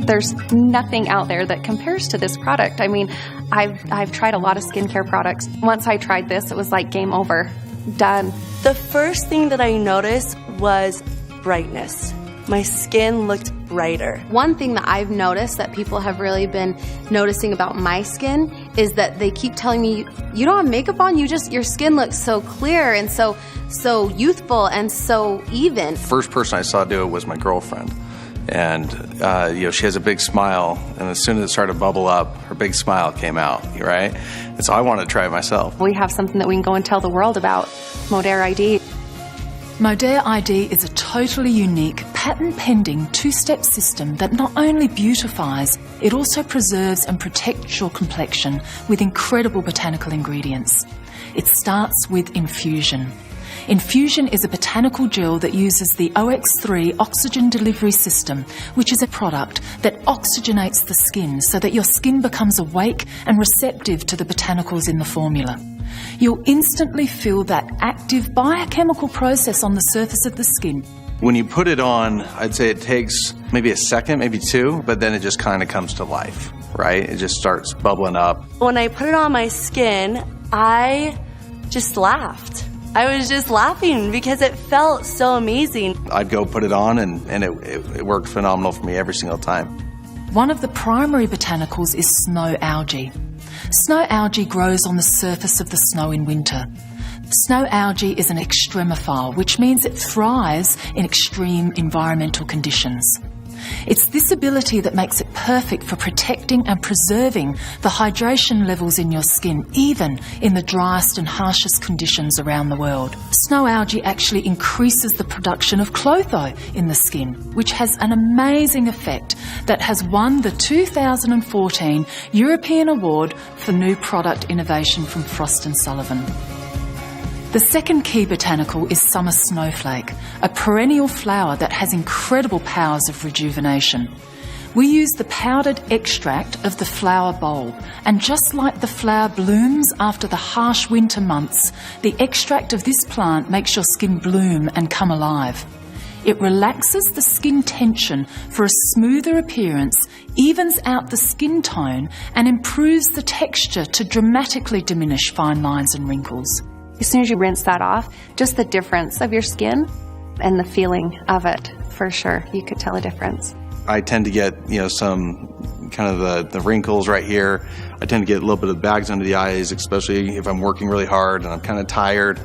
There's nothing out there that compares to this product. I mean, I've tried a lot of skincare products. Once I tried this, it was like game over. Done. The first thing that I noticed was brightness. My skin looked brighter. One thing that I've noticed that people have really been noticing about my skin is that they keep telling me, you don't have makeup on, your skin looks so clear and so youthful and so even. First person I saw do it was my girlfriend. And, she has a big smile, and as soon as it started to bubble up, her big smile came out, right? And so I wanted to try it myself. We have something that we can go and tell the world about, Modere ID. Modere ID is a totally unique, patent-pending two-step system that not only beautifies, it also preserves and protects your complexion with incredible botanical ingredients. It starts with infusion. Infusion is a botanical gel that uses the OX3 oxygen delivery system, which is a product that oxygenates the skin so that your skin becomes awake and receptive to the botanicals in the formula. You'll instantly feel that active biochemical process on the surface of the skin. When you put it on, I'd say it takes maybe a second, maybe two, but then it just kind of comes to life, right? It just starts bubbling up. When I put it on my skin, I just laughed. I was just laughing because it felt so amazing. I'd go put it on and it worked phenomenal for me every single time. One of the primary botanicals is snow algae. Snow algae grows on the surface of the snow in winter. Snow algae is an extremophile, which means it thrives in extreme environmental conditions. It's this ability that makes it perfect for protecting and preserving the hydration levels in your skin, even in the driest and harshest conditions around the world. Snow algae actually increases the production of clotho in the skin, which has an amazing effect that has won the 2014 European Award for New Product Innovation from Frost & Sullivan. The second key botanical is summer snowflake, a perennial flower that has incredible powers of rejuvenation. We use the powdered extract of the flower bulb, and just like the flower blooms after the harsh winter months, the extract of this plant makes your skin bloom and come alive. It relaxes the skin tension for a smoother appearance, evens out the skin tone, and improves the texture to dramatically diminish fine lines and wrinkles. As soon as you rinse that off, just the difference of your skin and the feeling of it, for sure, you could tell a difference. I tend to get, some kind of the wrinkles right here. I tend to get a little bit of bags under the eyes, especially if I'm working really hard and I'm kind of tired.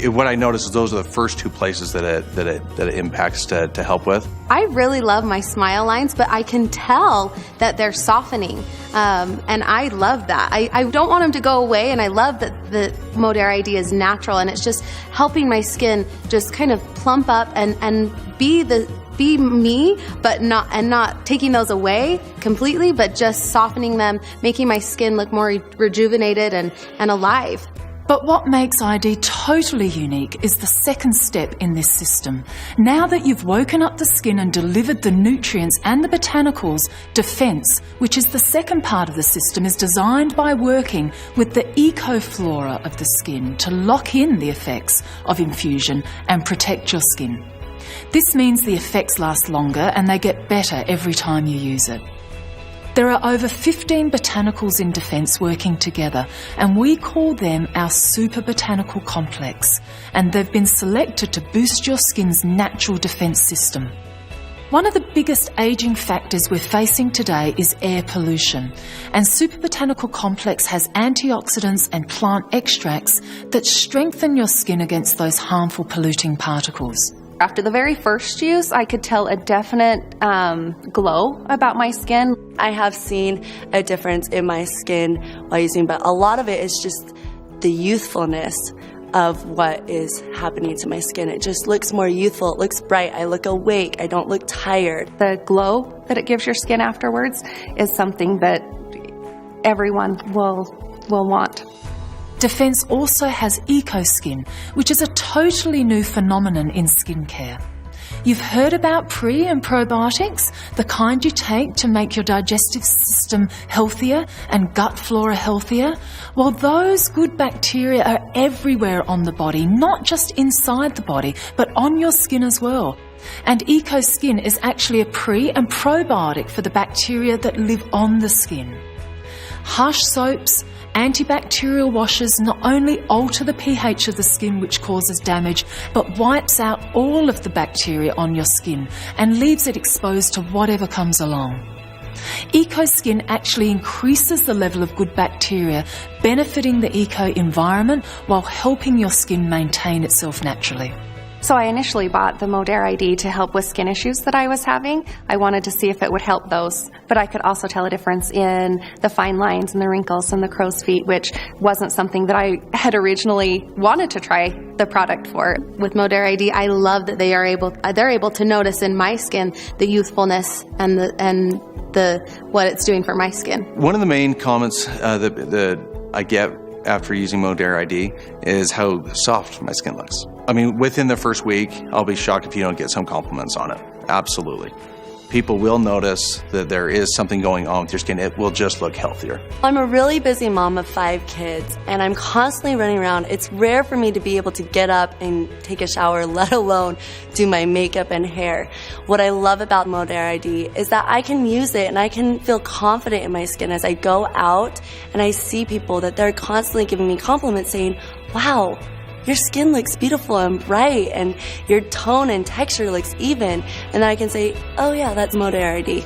What I notice is those are the first two places that it impacts to help with. I really love my smile lines, but I can tell that they're softening, and I love that. I don't want them to go away, and I love that the Modere ID is natural, and it's just helping my skin just kind of plump up and be me, but not taking those away completely, but just softening them, making my skin look more rejuvenated and alive. But what makes ID totally unique is the second step in this system. Now that you've woken up the skin and delivered the nutrients and the botanicals, Defense, which is the second part of the system, is designed by working with the ecoflora of the skin to lock in the effects of infusion and protect your skin. This means the effects last longer and they get better every time you use it. There are over 15 botanicals in Defense working together, and we call them our Super Botanical Complex, and they've been selected to boost your skin's natural defense system. One of the biggest aging factors we're facing today is air pollution, and Super Botanical Complex has antioxidants and plant extracts that strengthen your skin against those harmful polluting particles. After the very first use, I could tell a definite glow about my skin. I have seen a difference in my skin while using, but a lot of it is just the youthfulness of what is happening to my skin. It just looks more youthful. It looks bright. I look awake. I don't look tired. The glow that it gives your skin afterwards is something that everyone will want. Defense also has EcoSkin, which is a totally new phenomenon in skincare. You've heard about pre- and probiotics, the kind you take to make your digestive system healthier and gut flora healthier? Well, those good bacteria are everywhere on the body, not just inside the body, but on your skin as well. And Eco Skin is actually a pre- and probiotic for the bacteria that live on the skin. Harsh soaps, antibacterial washes not only alter the pH of the skin, which causes damage, but wipes out all of the bacteria on your skin and leaves it exposed to whatever comes along. Eco Skin actually increases the level of good bacteria, benefiting the eco environment while helping your skin maintain itself naturally. So I initially bought the Modere ID to help with skin issues that I was having. I wanted to see if it would help those, but I could also tell a difference in the fine lines and the wrinkles and the crow's feet, which wasn't something that I had originally wanted to try the product for. With Modere ID, I love that they're able to notice in my skin the youthfulness and the what it's doing for my skin. One of the main comments that I get after using Modere ID is how soft my skin looks. I mean, within the first week, I'll be shocked if you don't get some compliments on it. Absolutely. People will notice that there is something going on with your skin. It will just look healthier. I'm a really busy mom of 5 kids, and I'm constantly running around. It's rare for me to be able to get up and take a shower, let alone do my makeup and hair. What I love about Modere ID is that I can use it and I can feel confident in my skin as I go out and I see people that they're constantly giving me compliments saying, wow, your skin looks beautiful and bright, and your tone and texture looks even. And then I can say, oh yeah, that's Modere ID.